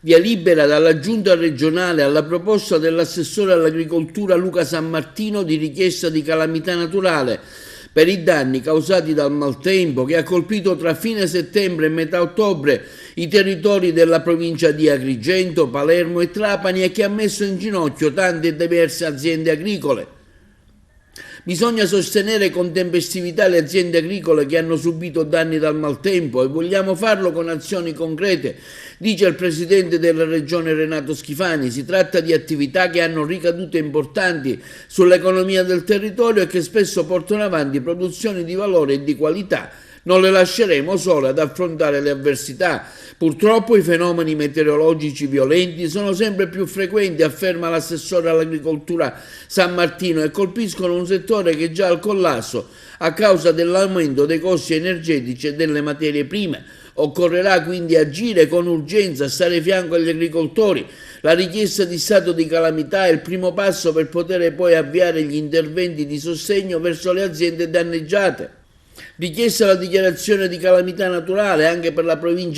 Via libera dalla Giunta regionale alla proposta dell'assessore all'agricoltura Luca San Martino di richiesta di calamità naturale per i danni causati dal maltempo che ha colpito tra fine settembre e metà ottobre i territori della provincia di Agrigento, Palermo e Trapani e che ha messo in ginocchio tante e diverse aziende agricole. Bisogna sostenere con tempestività le aziende agricole che hanno subito danni dal maltempo e vogliamo farlo con azioni concrete, dice il presidente della regione Renato Schifani. Si tratta di attività che hanno ricadute importanti sull'economia del territorio e che spesso portano avanti produzioni di valore e di qualità. Non le lasceremo sole ad affrontare le avversità. Purtroppo i fenomeni meteorologici violenti sono sempre più frequenti, afferma l'assessore all'agricoltura San Martino, e colpiscono un settore che è già al collasso a causa dell'aumento dei costi energetici e delle materie prime. Occorrerà quindi agire con urgenza, stare a fianco agli agricoltori. La richiesta di stato di calamità è il primo passo per poter poi avviare gli interventi di sostegno verso le aziende danneggiate. Richiesta la dichiarazione di calamità naturale anche per la provincia